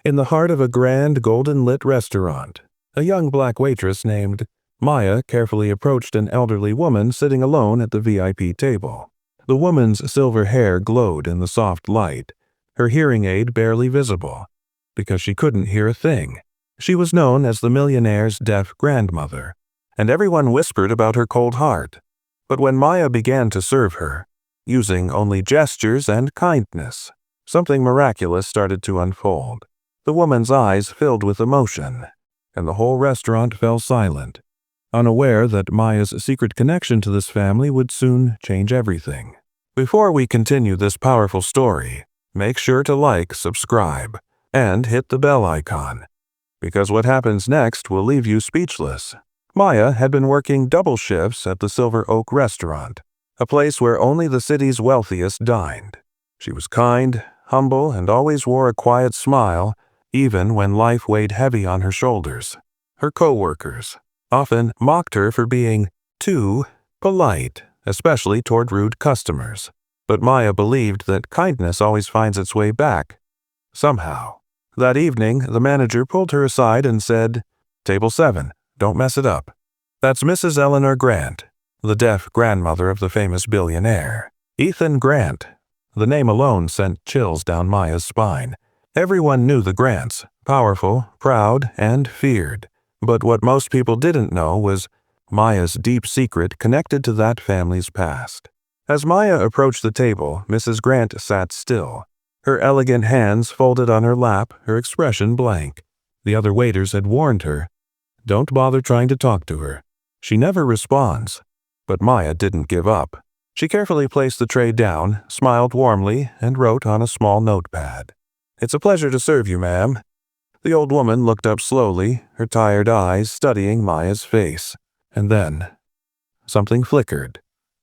In the heart of a grand golden-lit restaurant, a young black waitress named Maya carefully approached an elderly woman sitting alone at the VIP table. The woman's silver hair glowed in the soft light, her hearing aid barely visible, because she couldn't hear a thing. She was known as the millionaire's deaf grandmother, and everyone whispered about her cold heart. But when Maya began to serve her, using only gestures and kindness, something miraculous started to unfold. The woman's eyes filled with emotion, and the whole restaurant fell silent, unaware that Maya's secret connection to this family would soon change everything. Before we continue this powerful story, make sure to like, subscribe, and hit the bell icon, because what happens next will leave you speechless. Maya had been working double shifts at the Silver Oak restaurant, a place where only the city's wealthiest dined. She was kind, humble, and always wore a quiet smile, even when life weighed heavy on her shoulders. Her co-workers often mocked her for being too polite, especially toward rude customers. But Maya believed that kindness always finds its way back, somehow. That evening, the manager pulled her aside and said, "Table 7, don't mess it up." That's Mrs. Eleanor Grant, the deaf grandmother of the famous billionaire. Ethan Grant. The name alone sent chills down Maya's spine. Everyone knew the Grants, powerful, proud, and feared. But what most people didn't know was Maya's deep secret connected to that family's past. As Maya approached the table, Mrs. Grant sat still, her elegant hands folded on her lap, her expression blank. The other waiters had warned her, "Don't bother trying to talk to her. She never responds." But Maya didn't give up. She carefully placed the tray down, smiled warmly, and wrote on a small notepad. "It's a pleasure to serve you, ma'am." The old woman looked up slowly, her tired eyes studying Maya's face. And then, something flickered.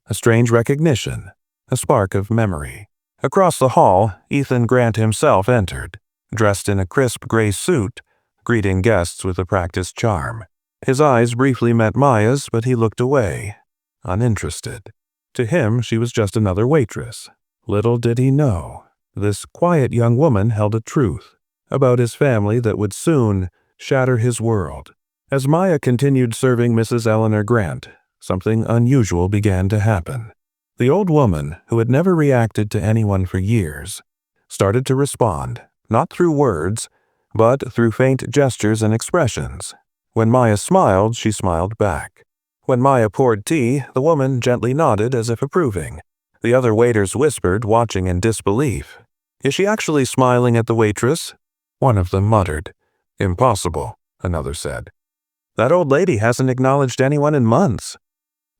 A strange recognition, a spark of memory. Across the hall, Ethan Grant himself entered, dressed in a crisp gray suit, greeting guests with a practiced charm. His eyes briefly met Maya's, but he looked away, uninterested. To him, she was just another waitress. Little did he know, this quiet young woman held a truth about his family that would soon shatter his world. As Maya continued serving Mrs. Eleanor Grant, something unusual began to happen. The old woman, who had never reacted to anyone for years, started to respond, not through words, but through faint gestures and expressions. When Maya smiled, she smiled back. When Maya poured tea, the woman gently nodded as if approving. The other waiters whispered, watching in disbelief. "Is she actually smiling at the waitress?" One of them muttered. "Impossible," another said. "That old lady hasn't acknowledged anyone in months."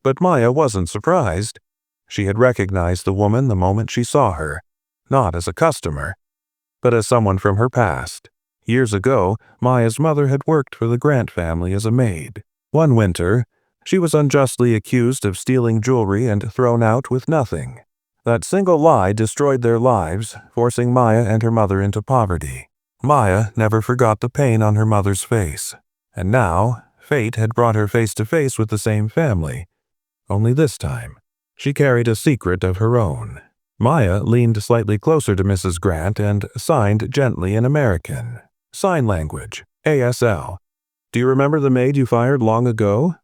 But Maya wasn't surprised. She had recognized the woman the moment she saw her, not as a customer, but as someone from her past. Years ago, Maya's mother had worked for the Grant family as a maid. One winter, she was unjustly accused of stealing jewelry and thrown out with nothing. That single lie destroyed their lives, forcing Maya and her mother into poverty. Maya never forgot the pain on her mother's face. And now, fate had brought her face to face with the same family. Only this time, she carried a secret of her own. Maya leaned slightly closer to Mrs. Grant and signed gently in American Sign Language, ASL. "Do you remember the maid you fired long ago?"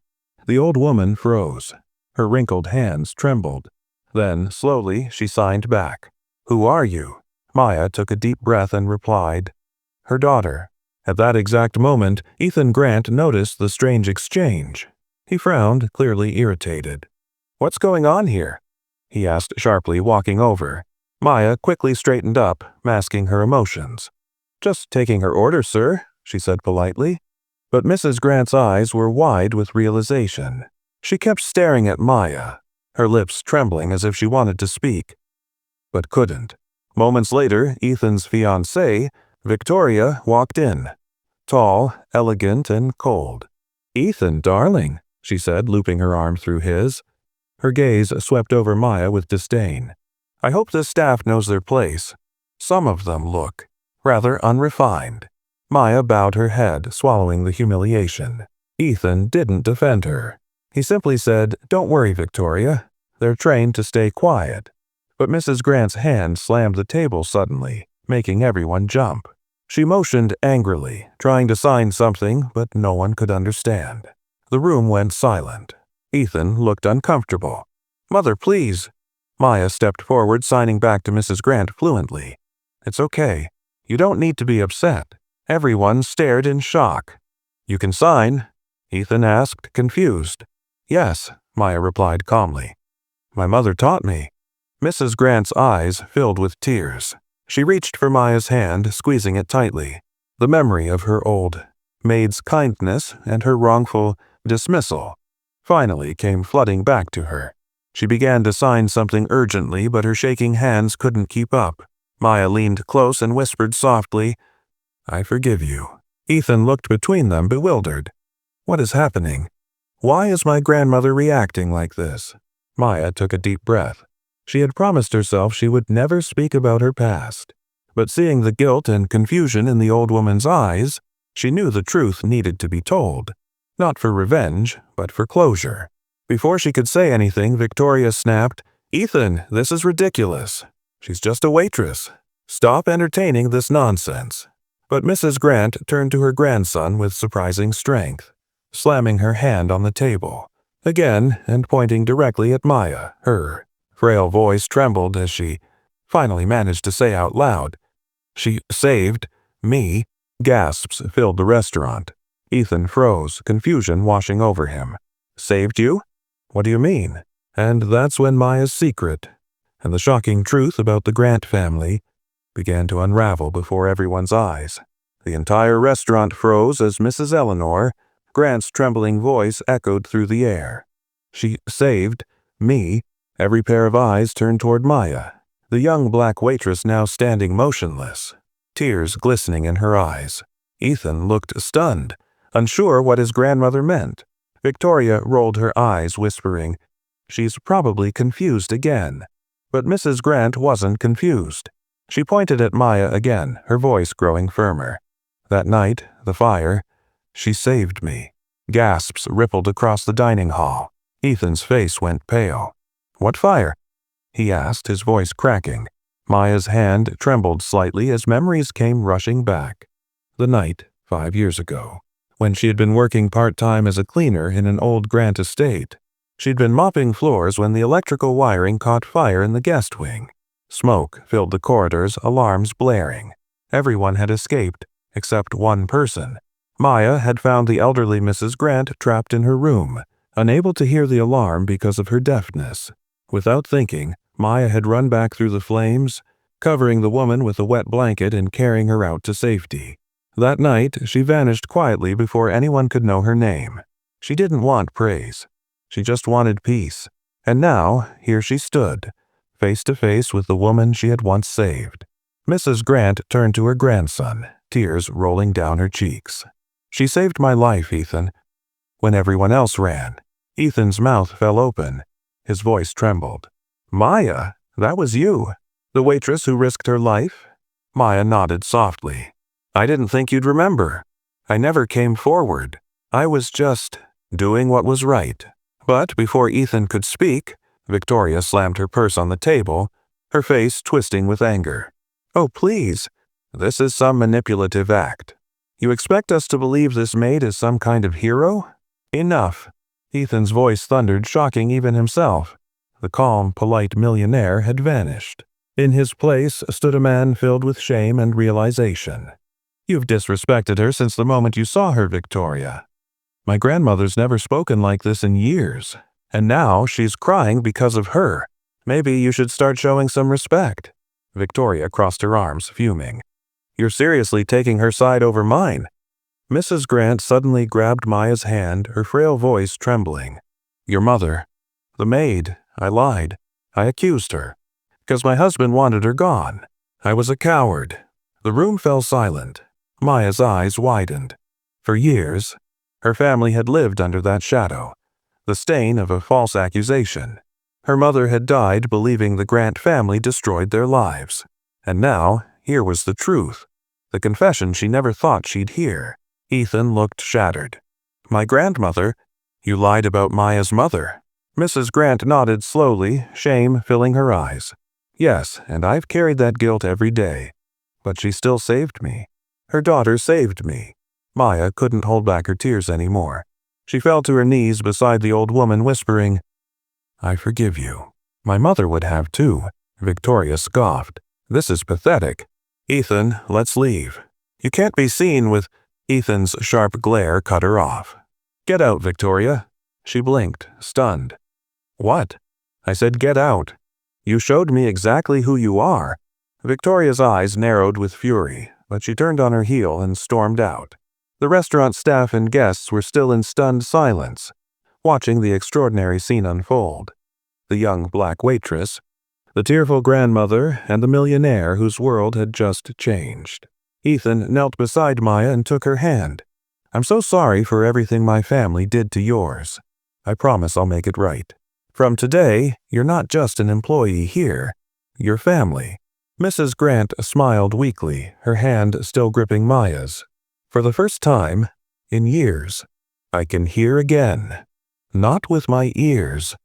The old woman froze. Her wrinkled hands trembled. Then, slowly, she signed back. "Who are you?" Maya took a deep breath and replied, "Her daughter." At that exact moment, Ethan Grant noticed the strange exchange. He frowned, clearly irritated. "What's going on here?" he asked sharply, walking over. Maya quickly straightened up, masking her emotions. "Just taking her order, sir," she said politely. But Mrs. Grant's eyes were wide with realization. She kept staring at Maya, her lips trembling as if she wanted to speak, but couldn't. Moments later, Ethan's fiancée, Victoria, walked in. Tall, elegant, and cold. "Ethan, darling," she said, looping her arm through his. Her gaze swept over Maya with disdain. "I hope this staff knows their place. Some of them look rather unrefined." Maya bowed her head, swallowing the humiliation. Ethan didn't defend her. He simply said, "Don't worry, Victoria. They're trained to stay quiet." But Mrs. Grant's hand slammed the table suddenly, making everyone jump. She motioned angrily, trying to sign something, but no one could understand. The room went silent. Ethan looked uncomfortable. "Mother, please." Maya stepped forward, signing back to Mrs. Grant fluently. "It's okay. You don't need to be upset." Everyone stared in shock. "You can sign?" Ethan asked, confused. "Yes," Maya replied calmly. "My mother taught me." Mrs. Grant's eyes filled with tears. She reached for Maya's hand, squeezing it tightly. The memory of her old maid's kindness and her wrongful dismissal finally came flooding back to her. She began to sign something urgently, but her shaking hands couldn't keep up. Maya leaned close and whispered softly, "I forgive you." Ethan looked between them, bewildered. "What is happening? Why is my grandmother reacting like this?" Maya took a deep breath. She had promised herself she would never speak about her past. But seeing the guilt and confusion in the old woman's eyes, she knew the truth needed to be told. Not for revenge, but for closure. Before she could say anything, Victoria snapped, "Ethan, this is ridiculous. She's just a waitress. Stop entertaining this nonsense." But Mrs. Grant turned to her grandson with surprising strength, slamming her hand on the table. Again, and pointing directly at Maya, her frail voice trembled as she finally managed to say out loud, "She saved me." Gasps filled the restaurant. Ethan froze, confusion washing over him. "Saved you? What do you mean?" And that's when Maya's secret, and the shocking truth about the Grant family, began to unravel before everyone's eyes. The entire restaurant froze as Mrs. Eleanor, Grant's trembling voice echoed through the air. "She saved me." Every pair of eyes turned toward Maya, the young black waitress now standing motionless, tears glistening in her eyes. Ethan looked stunned, unsure what his grandmother meant. Victoria rolled her eyes, whispering, "She's probably confused again." But Mrs. Grant wasn't confused. She pointed at Maya again, her voice growing firmer. "That night, the fire, she saved me." Gasps rippled across the dining hall. Ethan's face went pale. "What fire?" he asked, his voice cracking. Maya's hand trembled slightly as memories came rushing back. The night, 5 years ago, when she had been working part-time as a cleaner in an old Grant estate. She'd been mopping floors when the electrical wiring caught fire in the guest wing. Smoke filled the corridors, alarms blaring. Everyone had escaped, except one person. Maya had found the elderly Mrs. Grant trapped in her room, unable to hear the alarm because of her deafness. Without thinking, Maya had run back through the flames, covering the woman with a wet blanket and carrying her out to safety. That night, she vanished quietly before anyone could know her name. She didn't want praise. She just wanted peace. And now, here she stood, face to face with the woman she had once saved. Mrs. Grant turned to her grandson, tears rolling down her cheeks. "She saved my life, Ethan, when everyone else ran." Ethan's mouth fell open. His voice trembled. "Maya, that was you? The waitress who risked her life?" Maya nodded softly. "I didn't think you'd remember. I never came forward. I was just doing what was right." But before Ethan could speak, Victoria slammed her purse on the table, her face twisting with anger. "Oh, please. This is some manipulative act. You expect us to believe this maid is some kind of hero? Enough." Ethan's voice thundered, shocking even himself. The calm, polite millionaire had vanished. In his place stood a man filled with shame and realization. "You've disrespected her since the moment you saw her, Victoria. My grandmother's never spoken like this in years, and now she's crying because of her. Maybe you should start showing some respect." Victoria crossed her arms, fuming. "You're seriously taking her side over mine." Mrs. Grant suddenly grabbed Maya's hand, her frail voice trembling. "Your mother, the maid, I lied. I accused her, because my husband wanted her gone. I was a coward." The room fell silent. Maya's eyes widened. For years, her family had lived under that shadow, the stain of a false accusation. Her mother had died believing the Grant family destroyed their lives. And now, here was the truth, the confession she never thought she'd hear. Ethan looked shattered. "My grandmother? You lied about Maya's mother." Mrs. Grant nodded slowly, shame filling her eyes. "Yes, and I've carried that guilt every day. But she still saved me. Her daughter saved me." Maya couldn't hold back her tears anymore. She fell to her knees beside the old woman, whispering, "I forgive you." "My mother would have too," Victoria scoffed. "This is pathetic. Ethan, let's leave." "You can't be seen with—" Ethan's sharp glare cut her off. "Get out, Victoria." She blinked, stunned. "What?" "I said get out. You showed me exactly who you are." Victoria's eyes narrowed with fury, but she turned on her heel and stormed out. The restaurant staff and guests were still in stunned silence, watching the extraordinary scene unfold. The young black waitress, the tearful grandmother, and the millionaire whose world had just changed. Ethan knelt beside Maya and took her hand. "I'm so sorry for everything my family did to yours. I promise I'll make it right. From today, you're not just an employee here. You're family." Mrs. Grant smiled weakly, her hand still gripping Maya's. "For the first time in years, I can hear again. Not with my ears,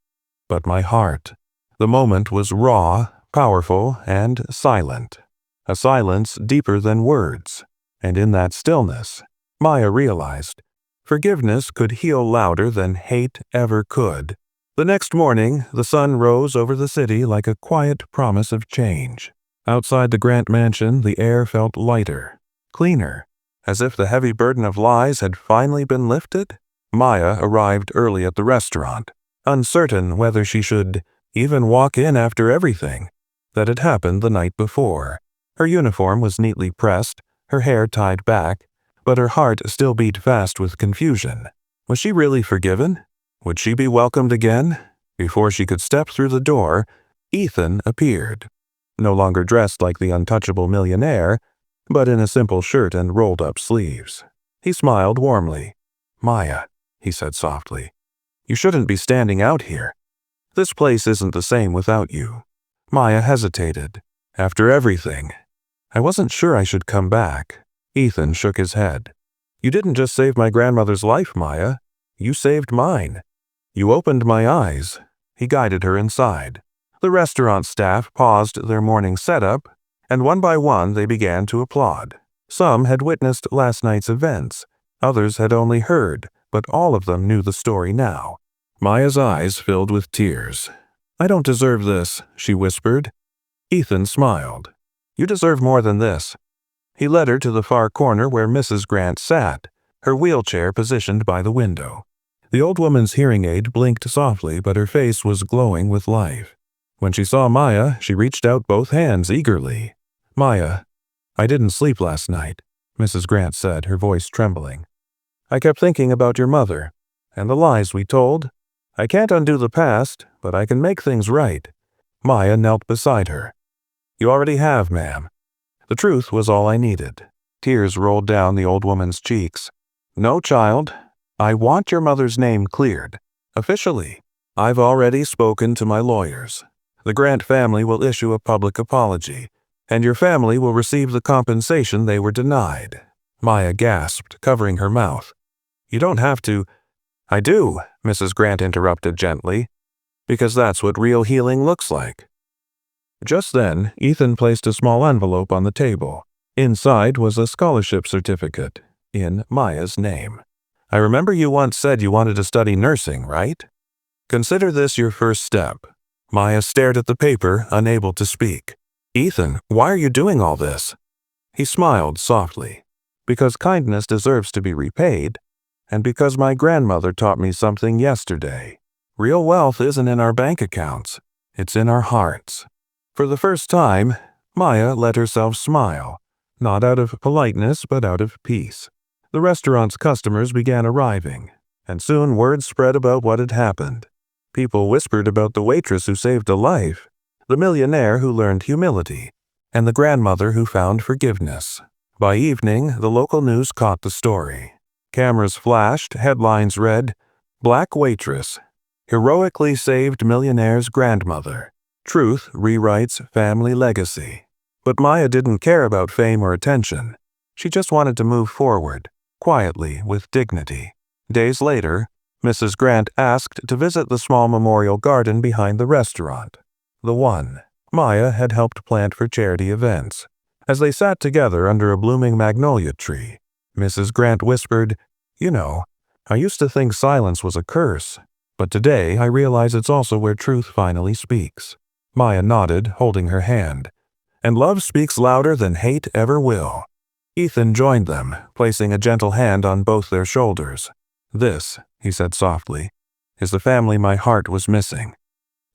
but my heart." The moment was raw, powerful, and silent. A silence deeper than words. And in that stillness, Maya realized forgiveness could heal louder than hate ever could. The next morning, the sun rose over the city like a quiet promise of change. Outside the Grant mansion, the air felt lighter, cleaner, as if the heavy burden of lies had finally been lifted. Maya arrived early at the restaurant, uncertain whether she should even walk in after everything that had happened the night before. Her uniform was neatly pressed, her hair tied back, but her heart still beat fast with confusion. Was she really forgiven? Would she be welcomed again? Before she could step through the door, Ethan appeared. No longer dressed like the untouchable millionaire, but in a simple shirt and rolled-up sleeves. He smiled warmly. "Maya," he said softly, "you shouldn't be standing out here. This place isn't the same without you." Maya hesitated. "After everything, I wasn't sure I should come back." Ethan shook his head. "You didn't just save my grandmother's life, Maya. You saved mine. You opened my eyes." He guided her inside. The restaurant staff paused their morning setup, and one by one they began to applaud. Some had witnessed last night's events. Others had only heard, but all of them knew the story now. Maya's eyes filled with tears. "I don't deserve this," she whispered. Ethan smiled. "You deserve more than this." He led her to the far corner where Mrs. Grant sat, her wheelchair positioned by the window. The old woman's hearing aid blinked softly, but her face was glowing with life. When she saw Maya, she reached out both hands eagerly. "Maya, I didn't sleep last night," Mrs. Grant said, her voice trembling. "I kept thinking about your mother, and the lies we told. I can't undo the past, but I can make things right." Maya knelt beside her. "You already have, ma'am." The truth was all I needed. Tears rolled down the old woman's cheeks. "No, child. I want your mother's name cleared. Officially. I've already spoken to my lawyers. The Grant family will issue a public apology, and your family will receive the compensation they were denied." Maya gasped, covering her mouth. "You don't have to—" "I do," Mrs. Grant interrupted gently, "because that's what real healing looks like." Just then, Ethan placed a small envelope on the table. Inside was a scholarship certificate, in Maya's name. "I remember you once said you wanted to study nursing, right? Consider this your first step." Maya stared at the paper, unable to speak. "Ethan, why are you doing all this?" He smiled softly. "Because kindness deserves to be repaid, and because my grandmother taught me something yesterday. Real wealth isn't in our bank accounts, it's in our hearts." For the first time, Maya let herself smile, not out of politeness but out of peace. The restaurant's customers began arriving, and soon word spread about what had happened. People whispered about the waitress who saved a life, the millionaire who learned humility, and the grandmother who found forgiveness. By evening, the local news caught the story. Cameras flashed, headlines read, "Black Waitress heroically saved millionaire's grandmother. Truth rewrites family legacy." But Maya didn't care about fame or attention. She just wanted to move forward, quietly, with dignity. Days later, Mrs. Grant asked to visit the small memorial garden behind the restaurant, the one Maya had helped plant for charity events. As they sat together under a blooming magnolia tree, Mrs. Grant whispered, "You know, I used to think silence was a curse, but today I realize it's also where truth finally speaks." Maya nodded, holding her hand. "And love speaks louder than hate ever will." Ethan joined them, placing a gentle hand on both their shoulders. "This," he said softly, "is the family my heart was missing."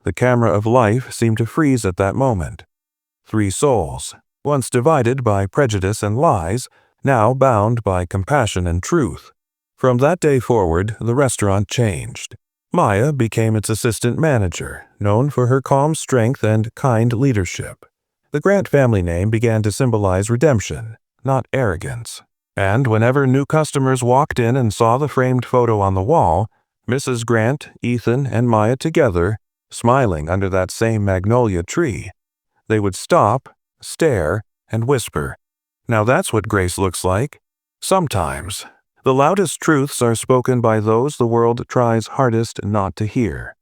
The camera of life seemed to freeze at that moment. 3 souls, once divided by prejudice and lies, now bound by compassion and truth. From that day forward, the restaurant changed. Maya became its assistant manager, known for her calm strength and kind leadership. The Grant family name began to symbolize redemption, not arrogance. And whenever new customers walked in and saw the framed photo on the wall, Mrs. Grant, Ethan, and Maya together, smiling under that same magnolia tree, they would stop, stare, and whisper, "Now that's what grace looks like." Sometimes, the loudest truths are spoken by those the world tries hardest not to hear.